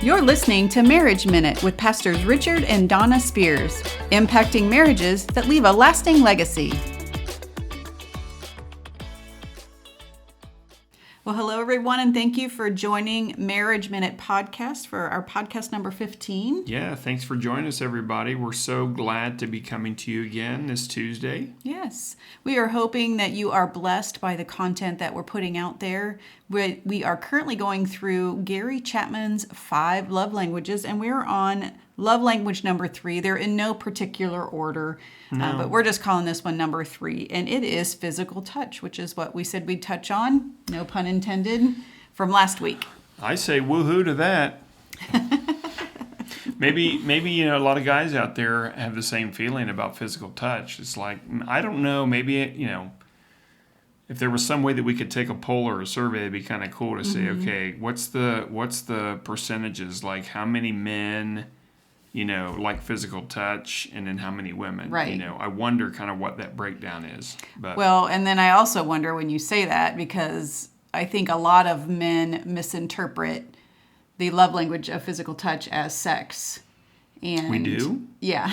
You're listening to Marriage Minute with Pastors Richard and Donna Spears, impacting marriages that leave a lasting legacy. Well, hello, everyone, and thank you for joining Marriage Minute podcast for our podcast number 15. Yeah, thanks for joining us, everybody. We're so glad to be coming to you again this Tuesday. Yes, we are hoping that you are blessed by the content that we're putting out there. We are currently going through Gary Chapman's 5 love languages, and we're on love language number 3. They're in no particular order, but we're just calling this one number 3, and it is physical touch, which is what we said we'd touch on, no pun intended, from last week. I say woohoo to that. Maybe a lot of guys out there have the same feeling about physical touch. It's like, I don't know, maybe if there was some way that we could take a poll or a survey, it'd be kind of cool to say, okay, what's the percentages? Like how many men, like physical touch, and then how many women? Right. I wonder kind of what that breakdown is. But well, and then I also wonder when you say that, because I think a lot of men misinterpret the love language of physical touch as sex. And we do? Yeah.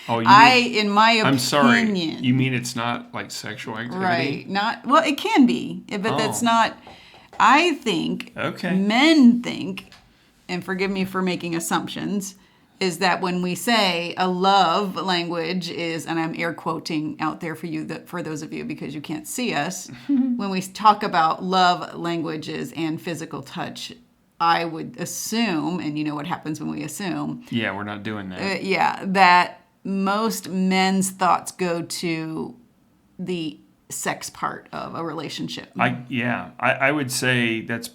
Oh, in my opinion. I'm sorry. You mean it's not like sexual activity? Right. Well, it can be, but that's not. I think men think, and forgive me for making assumptions, is that when we say a love language is, and I'm air quoting out there for you, for those of you because you can't see us, when we talk about love languages and physical touch, I would assume, and you know what happens when we assume. Yeah, we're not doing that. That most men's thoughts go to the sex part of a relationship. I would say that's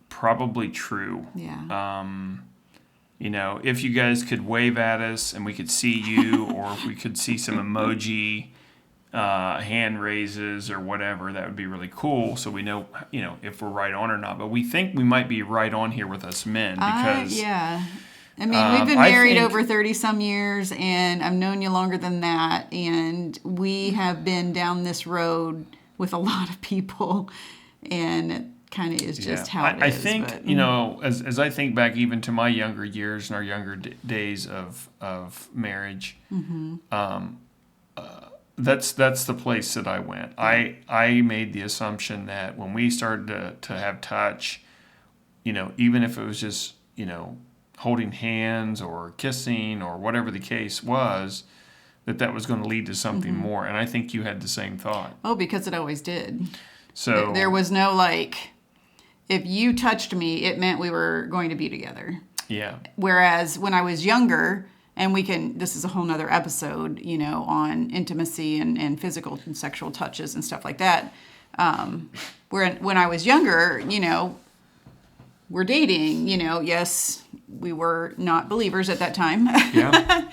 probably true. Yeah. If you guys could wave at us and we could see you, or if we could see some emoji, hand raises or whatever, that would be really cool. So we know, if we're right on or not. But we think we might be right on here with us men because I mean, we've been married over 30 some years, and I've known you longer than that, and we have been down this road with a lot of people, and it kind of is just how it is. I think, as I think back even to my younger years and our younger days of marriage, that's the place that I went. I made the assumption that when we started to have touch, even if it was just, holding hands or kissing or whatever the case was, that was going to lead to something more. And I think you had the same thought. Oh, because it always did. So there was no if you touched me, it meant we were going to be together. Yeah. Whereas when I was younger, and this is a whole nother episode, on intimacy and physical and sexual touches and stuff like that. When I was younger, we're dating, yes, we were not believers at that time. Yeah.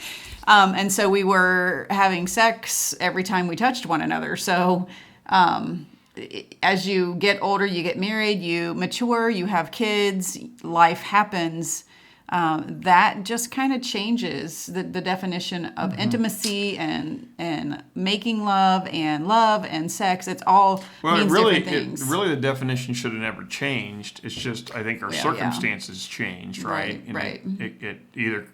And so we were having sex every time we touched one another. So as you get older, you get married, you mature, you have kids, life happens. That just kind of changes the definition of intimacy and making love and sex. It's all means different things. Really, the definition should have never changed. It's just, I think our circumstances changed, right? Right. It either,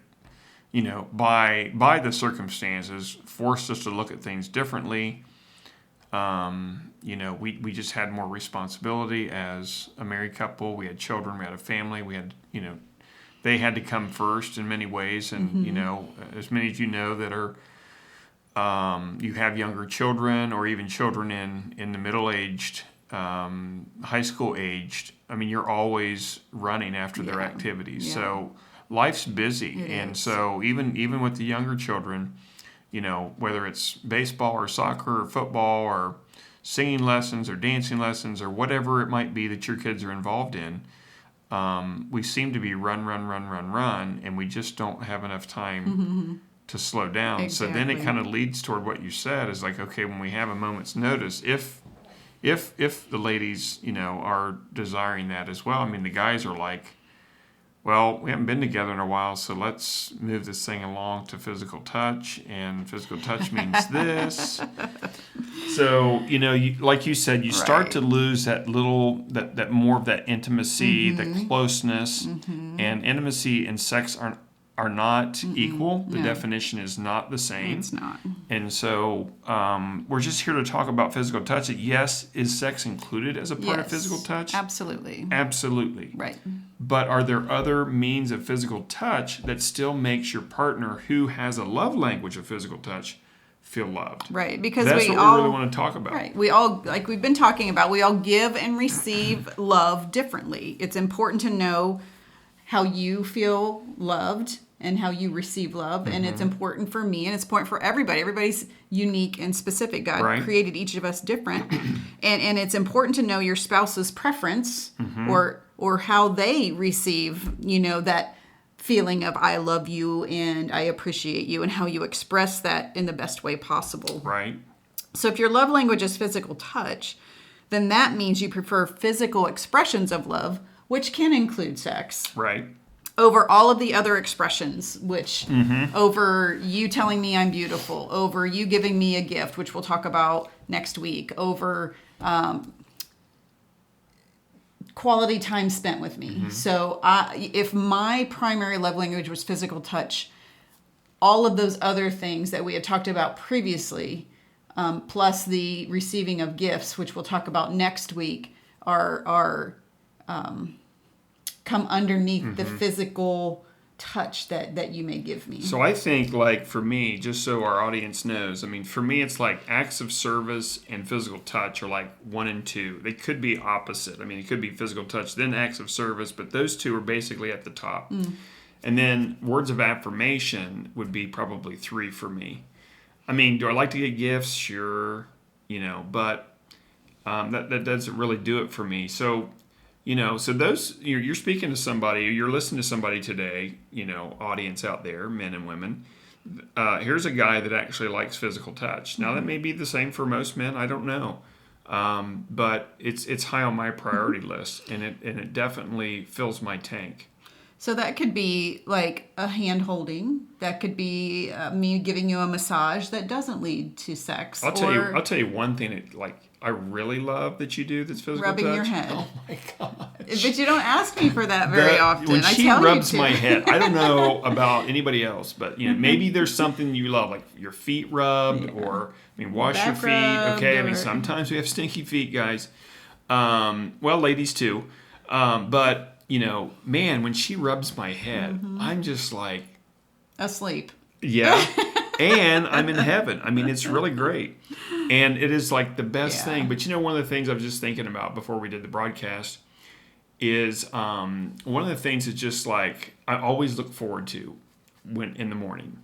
by the circumstances, forced us to look at things differently. We just had more responsibility as a married couple. We had children. We had a family. We had, they had to come first in many ways, and as many as that are, you have younger children or even children in the middle-aged, high school aged. I mean, you're always running after their activities. Yeah. So life's busy, so even with the younger children, whether it's baseball or soccer or football or singing lessons or dancing lessons or whatever it might be that your kids are involved in. We seem to be run, and we just don't have enough time to slow down. Exactly. So then it kind of leads toward what you said is like, okay, when we have a moment's notice, if the ladies, are desiring that as well. I mean, the guys are like, well, we haven't been together in a while, so let's move this thing along to physical touch, and physical touch means this. So, like you said, you start to lose that more of that intimacy, the closeness, And intimacy and sex are not equal. The definition is not the same. It's not. And so we're just here to talk about physical touch. Yes, is sex included as a part of physical touch? Absolutely. Absolutely. Right. But are there other means of physical touch that still makes your partner who has a love language of physical touch feel loved? Right, because that's what we really want to talk about. Right. We all, like we've been talking about, we all give and receive love differently. It's important to know how you feel loved and how you receive love. And it's important for me, and it's important for everybody. Everybody's unique and specific. God created each of us different. and it's important to know your spouse's preference or how they receive, that feeling of I love you and I appreciate you, and how you express that in the best way possible. Right. So if your love language is physical touch, then that means you prefer physical expressions of love, which can include sex. Right. Over all of the other expressions, which over you telling me I'm beautiful, over you giving me a gift, which we'll talk about next week, over quality time spent with me. So if my primary love language was physical touch, all of those other things that we had talked about previously, plus the receiving of gifts, which we'll talk about next week, are come underneath the physical touch that you may give me. So I think, like, for me, just so our audience knows, I mean, for me, it's like acts of service and physical touch are like 1 and 2. They could be opposite. I mean, it could be physical touch, then acts of service, but those two are basically at the top. And then words of affirmation would be probably 3 for me. I mean, do I like to get gifts? Sure, but that doesn't really do it for me. So, so those, you're speaking to somebody, you're listening to somebody today, audience out there, men and women. Here's a guy that actually likes physical touch. Now, that may be the same for most men. I don't know. But it's high on my priority list, and it definitely fills my tank. So that could be like a hand holding. That could be me giving you a massage that doesn't lead to sex. I'll tell you one thing that I really love that you do that's physical rubbing touch. Your head. Oh my gosh. But you don't ask me for that very often. When she rubs my head, I don't know know about anybody else, but maybe there's something you love, like your feet rubbed, or wash back your feet. Okay, rubbed, sometimes we have stinky feet, guys. Well, ladies too. But man, when she rubs my head, I'm just like asleep. Yeah. And I'm in heaven. I mean, it's really great. And it is like the best thing. But one of the things I was just thinking about before we did the broadcast is one of the things that's just like I always look forward to when in the morning.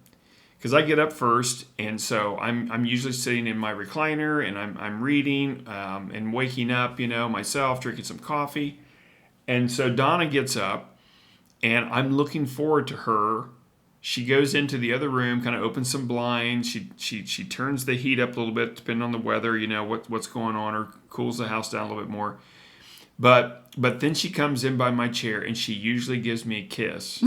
Because I get up first, and so I'm usually sitting in my recliner, and I'm reading and waking up, myself, drinking some coffee. And so Donna gets up, and I'm looking forward to her. She goes into the other room, kind of opens some blinds. She turns the heat up a little bit, depending on the weather, what's going on, or cools the house down a little bit more. But then she comes in by my chair, and she usually gives me a kiss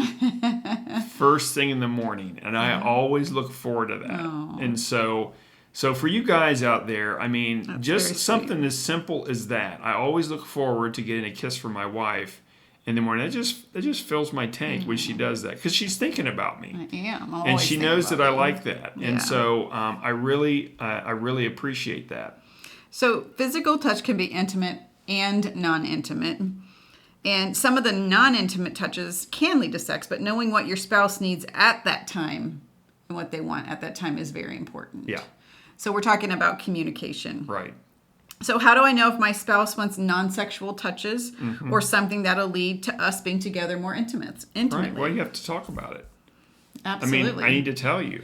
first thing in the morning, and I always look forward to that. Aww. And so for you guys out there, I mean, That's just something as simple as that. I always look forward to getting a kiss from my wife in the morning. That just fills my tank when she does that, because she's thinking about me. I am. Always and she knows that I like that. Yeah. And so I really appreciate that. So physical touch can be intimate and non-intimate. And some of the non-intimate touches can lead to sex, but knowing what your spouse needs at that time and what they want at that time is very important. Yeah. So we're talking about communication. Right. So how do I know if my spouse wants non-sexual touches or something that'll lead to us being together more intimately? Right. Well, you have to talk about it. Absolutely. I mean, I need to tell you.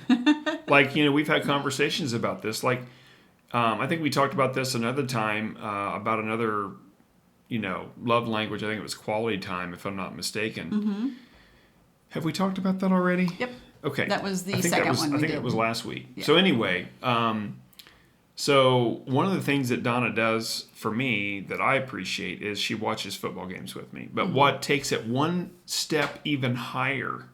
We've had conversations about this. I think we talked about this another time about another, love language. I think it was quality time, if I'm not mistaken. Mm-hmm. Have we talked about that already? Yep. Okay. That was the second one. I think that was last week. Yeah. So anyway, so one of the things that Donna does for me that I appreciate is she watches football games with me. But what takes it one step even higher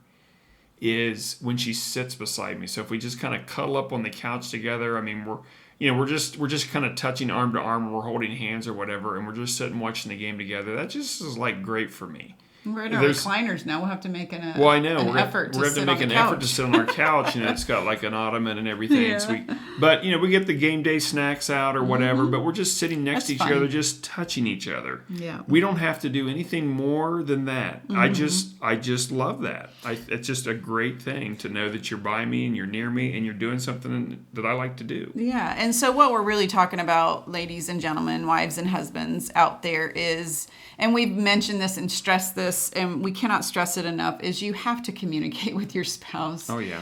is when she sits beside me. So if we just kind of cuddle up on the couch together, I mean, we're just kind of touching arm to arm, we're holding hands or whatever, and we're just sitting watching the game together. That just is like great for me. We're in our recliners now. We'll have to make an well, I know. We're going to have to make an effort to sit on our couch. It's got like an ottoman and everything. Yeah. So but we get the game day snacks out or whatever. But we're just sitting next to each other, just touching each other. Yeah. We don't have to do anything more than that. I just love that. It's just a great thing to know that you're by me and you're near me and you're doing something that I like to do. Yeah. And so what we're really talking about, ladies and gentlemen, wives and husbands out there is, and we've mentioned this and stressed this, and we cannot stress it enough, is you have to communicate with your spouse. Oh, yeah.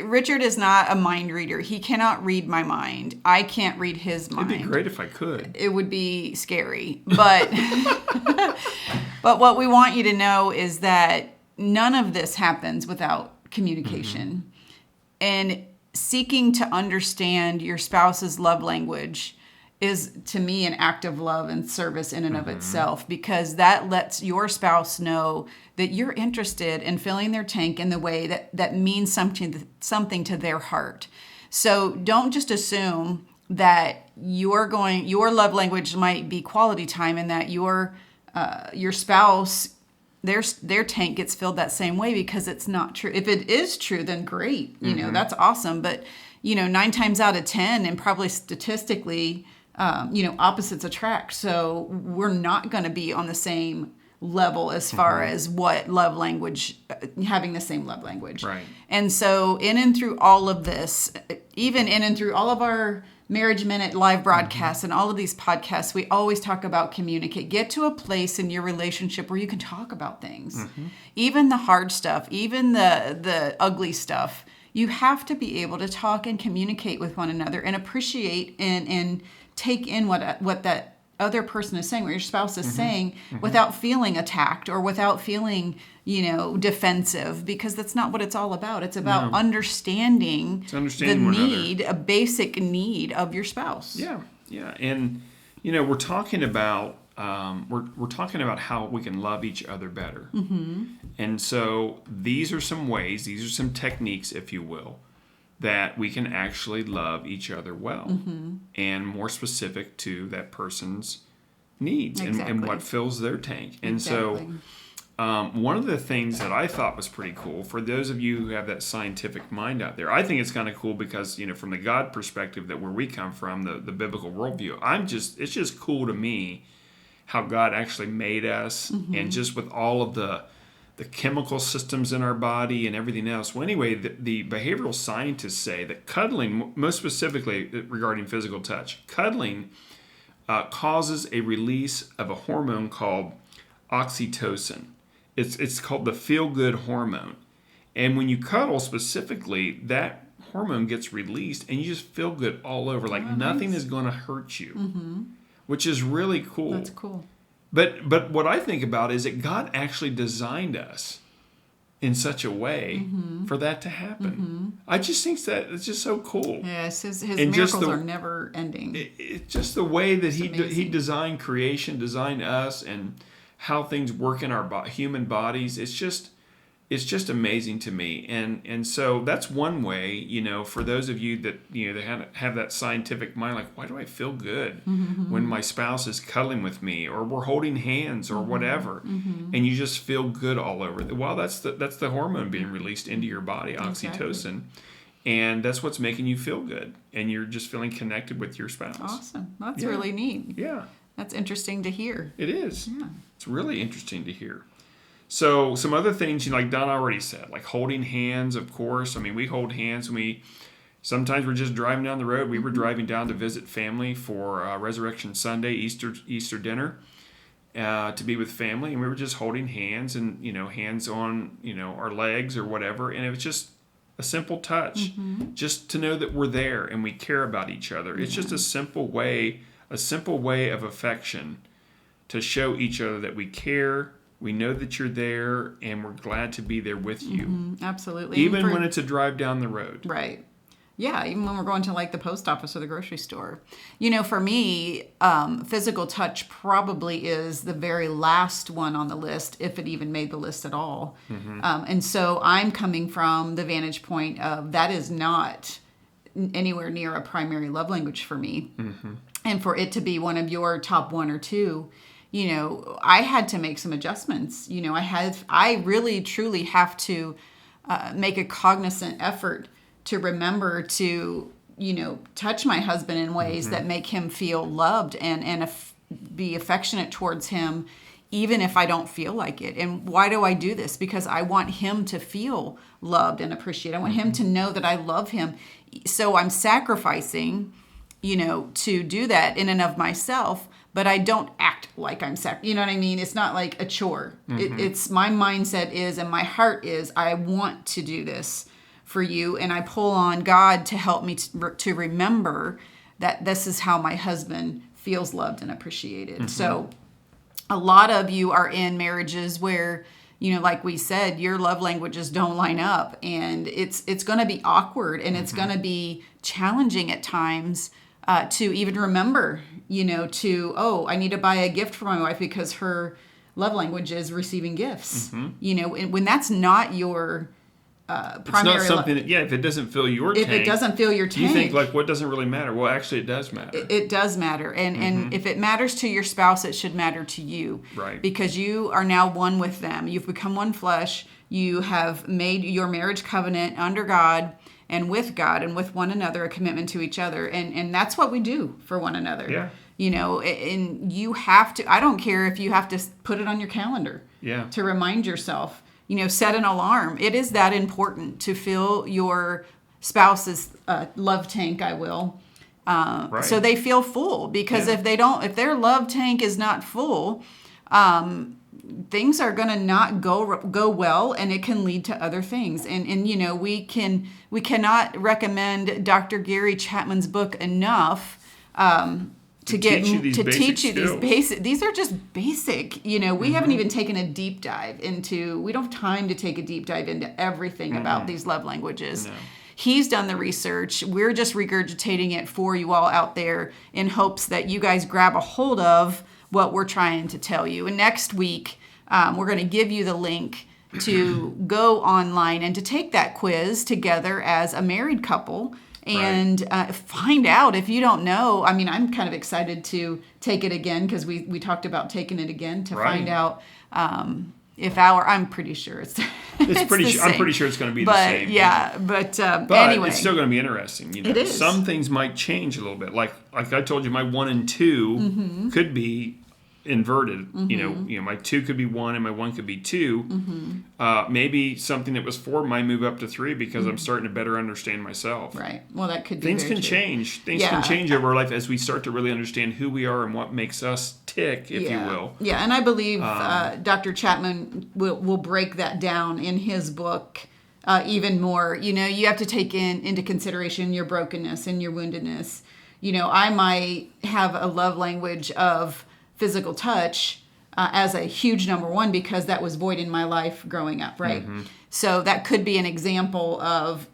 Richard is not a mind reader. He cannot read my mind. I can't read his mind. It'd be great if I could. It would be scary. But, but what we want you to know is that none of this happens without communication. And seeking to understand your spouse's love language is, to me, an act of love and service in and of itself, because that lets your spouse know that you're interested in filling their tank in the way that means something to their heart. So don't just assume that your love language might be quality time and that your spouse, their tank gets filled that same way, because it's not true. If it is true, then great. That's awesome. But 9 times out of 10, and probably statistically, opposites attract. So we're not going to be on the same level as far as what love language, having the same love language. Right. And so in and through all of this, even in and through all of our Marriage Minute live broadcasts and all of these podcasts, we always talk about communicate. Get to a place in your relationship where you can talk about things. Even the hard stuff, even the ugly stuff. You have to be able to talk and communicate with one another and appreciate and take in what that other person is saying, what your spouse is saying, without feeling attacked or without feeling, defensive, because that's not what it's all about. It's about understanding the need, a basic need of your spouse. Yeah, yeah, and we're talking about we're talking about how we can love each other better, and so these are some ways, these are some techniques, if you will, that we can actually love each other well, and more specific to that person's needs and what fills their tank. And so one of the things that I thought was pretty cool, for those of you who have that scientific mind out there, I think it's kind of cool because, from the God perspective, that where we come from, the biblical worldview, it's just cool to me how God actually made us, and just with all of the chemical systems in our body and everything else. Well, anyway, the behavioral scientists say that cuddling, most specifically regarding physical touch, cuddling causes a release of a hormone called oxytocin. It's called the feel-good hormone. And when you cuddle specifically, that hormone gets released and you just feel good all over. Like nothing is going to hurt you, which is really cool. That's cool. But what I think about is that God actually designed us in such a way for that to happen. I just think that it's just so cool. Yes, his miracles are never ending. It's just the way that he designed creation, designed us, and how things work in our human bodies. It's just amazing to me. And so that's one way, for those of you that, that have that scientific mind, like, why do I feel good when my spouse is cuddling with me or we're holding hands or whatever, and you just feel good all over. Well, that's the hormone being released into your body, oxytocin. And that's what's making you feel good. And you're just feeling connected with your spouse. Awesome. That's really neat. Yeah. That's interesting to hear. It is. Yeah. It's really interesting to hear. So some other things, like Don already said, like holding hands, of course. I mean, we hold hands when sometimes we're just driving down the road. We were driving down to visit family for Resurrection Sunday, Easter dinner, to be with family. And we were just holding hands and, hands on, our legs or whatever. And it was just a simple touch, just to know that we're there and we care about each other. It's just a simple way of affection to show each other that we care. We know that you're there, and we're glad to be there with you. Absolutely. Even when it's a drive down the road. Right. Yeah, even when we're going to the post office or the grocery store. For me, physical touch probably is the very last one on the list, if it even made the list at all. And so I'm coming from the vantage point of that is not anywhere near a primary love language for me. And for it to be one of your top 1 or 2, I had to make some adjustments. I really truly have to make a cognizant effort to remember to, touch my husband in ways that make him feel loved and be affectionate towards him, even if I don't feel like it. And why do I do this? Because I want him to feel loved and appreciated. I want him to know that I love him. So I'm sacrificing, to do that in and of myself, but I don't act like I'm you know what I mean? It's not like a chore. It's my mindset is, and my heart is, I want to do this for you. And I pull on God to help me to remember that this is how my husband feels loved and appreciated. So a lot of you are in marriages where, like we said, your love languages don't line up, and it's going to be awkward, and it's going to be challenging at times to even remember, I need to buy a gift for my wife because her love language is receiving gifts. And when that's not your primary, it's not something that, if it doesn't fill your tank. If it doesn't fill your tank, you think like, what doesn't really matter? Well, actually, it does matter. It does matter, and if it matters to your spouse, it should matter to you, right? Because you are now one with them. You've become one flesh. You have made your marriage covenant under God and with God and with one another, a commitment to each other, and that's what we do for one another. Yeah. And you have to. I don't care if you have to put it on your calendar. Yeah. To remind yourself. Set an alarm. It is that important to fill your spouse's love tank, right. So they feel full. Because if their love tank is not full, things are going to not go well, and it can lead to other things. And we cannot recommend Dr. Gary Chapman's book enough. To teach you these basic. These are just basic. We haven't even taken a deep dive into. We don't have time to take a deep dive into everything about these love languages. No. He's done the research. We're just regurgitating it for you all out there in hopes that you guys grab a hold of what we're trying to tell you. And next week, we're going to give you the link to go online and to take that quiz together as a married couple. And find out if you don't know. I mean, I'm kind of excited to take it again because we talked about taking it again to find out if I'm pretty sure it's pretty sure. I'm pretty sure it's going to be the same. Yeah, but anyway, it's still going to be interesting. It is. Some things might change a little bit. Like I told you, my 1 and 2 could be inverted. My 2 could be 1 and my 1 could be 2. Maybe something that was 4 might move up to 3 because I'm starting to better understand myself. Right. Well, that could be things can change. Things can change over our life as we start to really understand who we are and what makes us tick, if you will. Yeah, and I believe Dr. Chapman will break that down in his book even more. You have to take into consideration your brokenness and your woundedness. I might have a love language of physical touch as a huge number 1 because that was void in my life growing up, right? So that could be an example of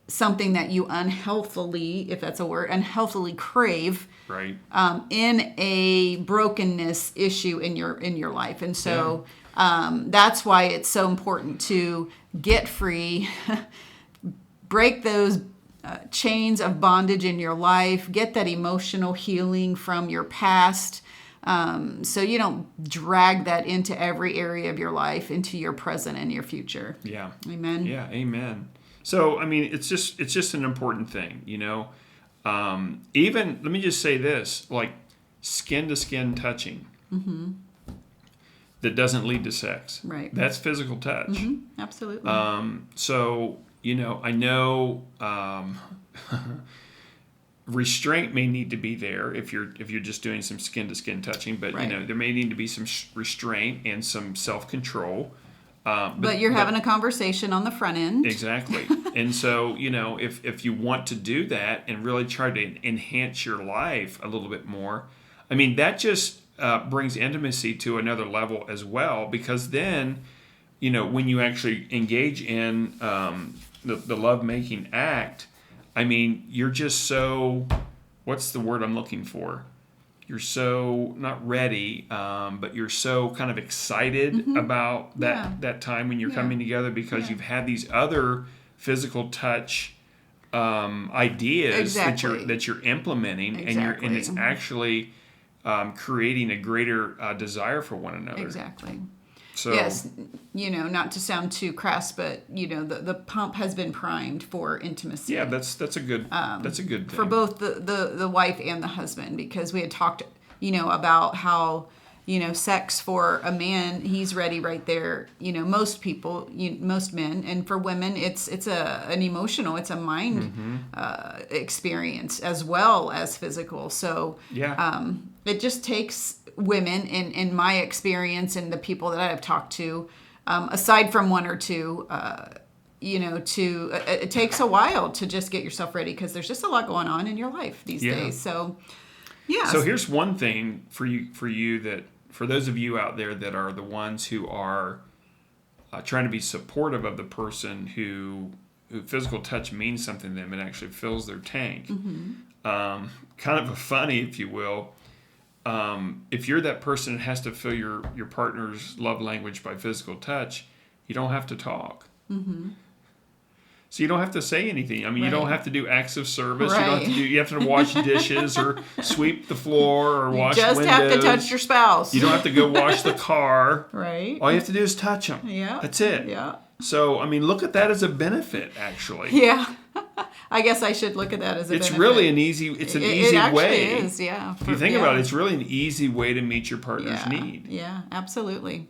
something that you unhealthily, if that's a word, unhealthily crave, right? In a brokenness issue in your life, and so that's why it's so important to get free, break those chains of bondage in your life, get that emotional healing from your past. So you don't drag that into every area of your life, into your present and your future. Yeah. Amen. Yeah. Amen. So, I mean, it's just an important thing, even, let me just say this, like skin to skin touching that doesn't lead to sex. Right. That's physical touch. Absolutely. So, I know, restraint may need to be there if you're just doing some skin to skin touching, but there may need to be some restraint and some self-control. But you're having a conversation on the front end. Exactly. And so, if you want to do that and really try to enhance your life a little bit more, I mean, that just brings intimacy to another level as well, because then, when you actually engage in the love-making act, I mean, you're just so, what's the word I'm looking for? You're so not ready, but you're so kind of excited about that time when you're coming together because you've had these other physical touch ideas that you're implementing, and it's actually creating a greater desire for one another. Exactly. So, yes, not to sound too crass, but the pump has been primed for intimacy. Yeah, that's a good thing for both the wife and the husband, because we had talked about how sex for a man, he's ready right there. Most people, most men, and for women, it's an emotional, it's a mind experience as well as physical. So it just takes women, in my experience and the people that I've talked to, aside from one or two, it takes a while to just get yourself ready, because there's just a lot going on in your life these days. So So here's one thing for you that, for those of you out there that are the ones who are trying to be supportive of the person who physical touch means something to them and actually fills their tank. Kind of a funny, if you will. If you're that person that has to fill your partner's love language by physical touch, you don't have to talk. So you don't have to say anything. I mean, you don't have to do acts of service. Right. You have to wash dishes or sweep the floor or wash windows. You just have to touch your spouse. You don't have to go wash the car. Right. All you have to do is touch them. Yeah. That's it. Yeah. So, I mean, look at that as a benefit, actually. Yeah. I guess I should look at that as a benefit. It's really an easy way. It actually is, yeah. If you think about it, it's really an easy way to meet your partner's need. Yeah, absolutely.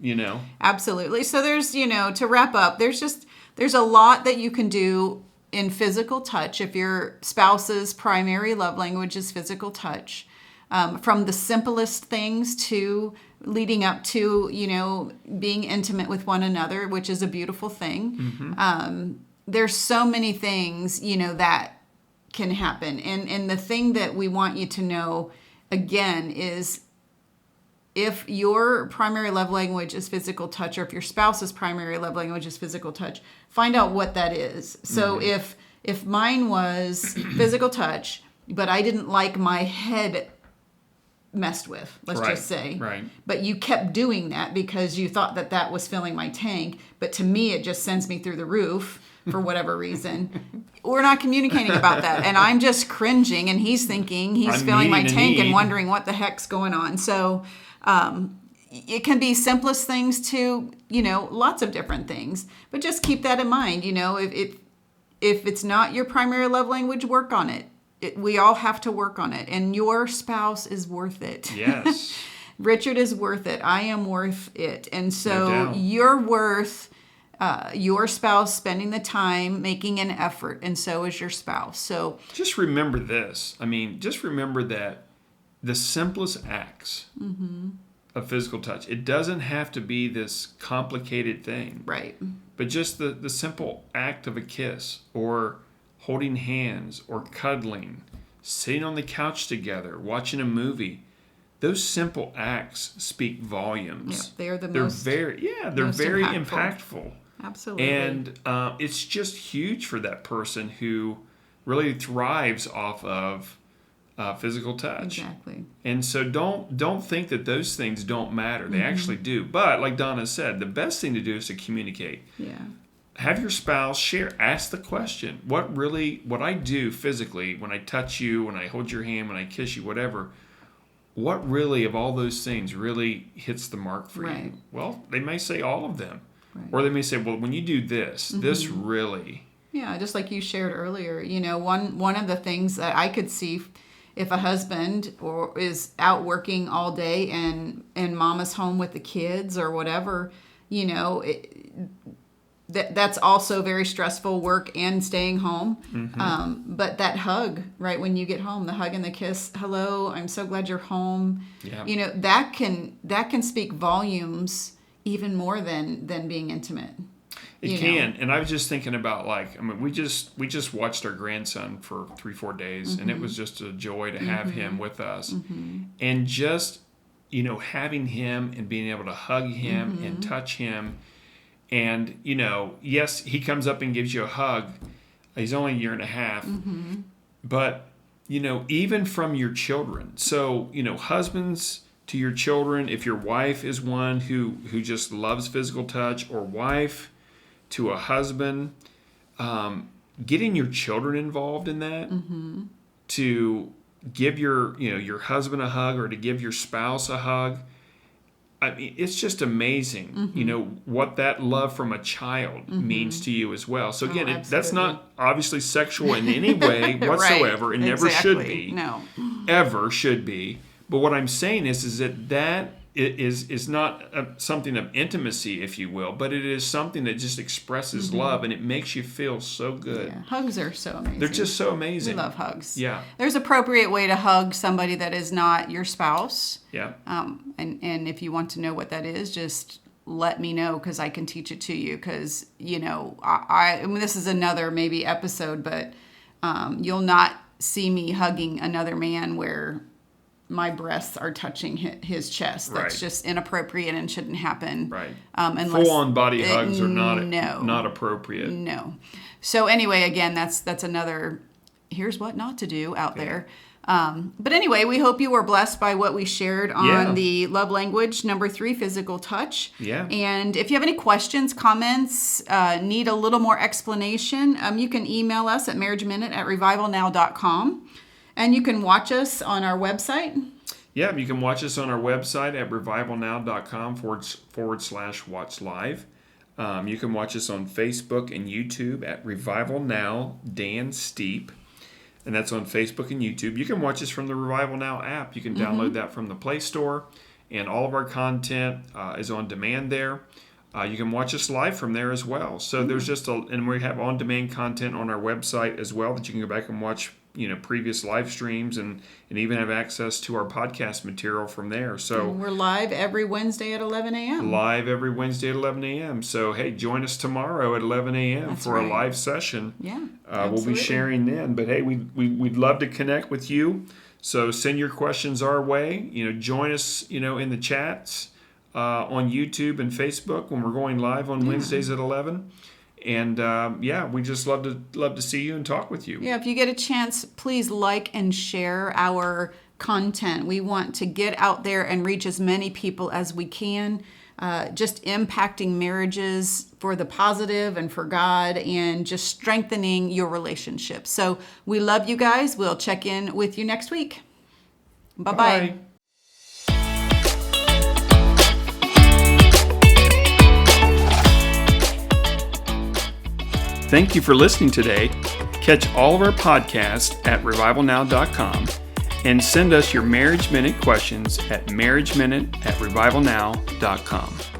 Absolutely. So there's, to wrap up, there's a lot that you can do in physical touch if your spouse's primary love language is physical touch. From the simplest things to leading up to, being intimate with one another, which is a beautiful thing. There's so many things, that can happen. And the thing that we want you to know, again, is if your primary love language is physical touch, or if your spouse's primary love language is physical touch, find out what that is. So if mine was physical touch, but I didn't like my head messed with, let's just say. Right. But you kept doing that because you thought that was filling my tank, but to me it just sends me through the roof for whatever reason. We're not communicating about that, and I'm just cringing, and he's thinking he's filling my tank and wondering what the heck's going on. So it can be simplest things to, lots of different things, but just keep that in mind. If it's not your primary love language, work on it. We all have to work on it, and your spouse is worth it. Yes. Richard is worth it. I am worth it. And so you're worth your spouse spending the time, making an effort, and so is your spouse. So just remember this. I mean, just remember that the simplest acts of physical touch, it doesn't have to be this complicated thing. Right. But just the simple act of a kiss, or holding hands, or cuddling, sitting on the couch together, watching a movie. Those simple acts speak volumes. Yeah, they're very impactful. Absolutely. And it's just huge for that person who really thrives off of physical touch. Exactly. And so don't think that those things don't matter. They actually do. But like Donna said, the best thing to do is to communicate. Yeah. Have your spouse ask the question, what I do physically when I touch you, when I hold your hand, when I kiss you, whatever, what really of all those things really hits the mark for you? Well, they may say all of them. Right. Or they may say, well, when you do this, this really. Yeah, just like you shared earlier, one of the things that I could see if a husband is out working all day and mama's home with the kids or whatever, that's also very stressful, work and staying home. But that hug, right, when you get home, the hug and the kiss, hello, I'm so glad you're home. Yeah. That can speak volumes even more than being intimate. It can. And I was just thinking about, we just watched our grandson for 3-4 days, and it was just a joy to have him with us. And just, having him and being able to hug him and touch him. And, yes, he comes up and gives you a hug. He's only 1.5 years. But, even from your children. So, husbands to your children, if your wife is one who just loves physical touch, or wife to a husband, getting your children involved in that to give your husband a hug or to give your spouse a hug. I mean, it's just amazing, what that love from a child means to you as well. So again, that's not obviously sexual in any way whatsoever. Right. It never should be. No. Ever should be. But what I'm saying is that is not something of intimacy, if you will, but it is something that just expresses love, and it makes you feel so good. Yeah. Hugs are so amazing. They're just so amazing. We love hugs. Yeah. There's appropriate way to hug somebody that is not your spouse. Yeah. And if you want to know what that is, just let me know, because I can teach it to you. Because, I mean, this is another maybe episode, but you'll not see me hugging another man where my breasts are touching his chest. That's right. just inappropriate and shouldn't happen. Right. Full-on body hugs are not appropriate. No. So anyway, again, that's another, here's what not to do out there. But anyway, we hope you were blessed by what we shared on the love language number 3, physical touch. Yeah. And if you have any questions, comments, need a little more explanation, you can email us at marriageminute@revivalnow.com. And you can watch us on our website. Yeah, you can watch us on our website at revivalnow.com/watch live. You can watch us on Facebook and YouTube at Revival Now Dan Steep. And that's on Facebook and YouTube. You can watch us from the Revival Now app. You can download that from the Play Store. And all of our content is on demand there. You can watch us live from there as well. So there's and we have on-demand content on our website as well that you can go back and watch previous live streams and even have access to our podcast material from there. So we're live every Wednesday at 11 a.m. Live every Wednesday at 11 a.m. So, hey, join us tomorrow at 11 a.m. for a live session. Yeah, we'll be sharing then. But, hey, we'd love to connect with you. So send your questions our way. Join us, in the chats on YouTube and Facebook when we're going live on Wednesdays at 11. And we just love to see you and talk with you. Yeah, if you get a chance, please like and share our content. We want to get out there and reach as many people as we can, just impacting marriages for the positive and for God, and just strengthening your relationship. So we love you guys. We'll check in with you next week. Bye-bye. Bye. Thank you for listening today. Catch all of our podcasts at revivalnow.com and send us your Marriage Minute questions at marriageminute@revivalnow.com.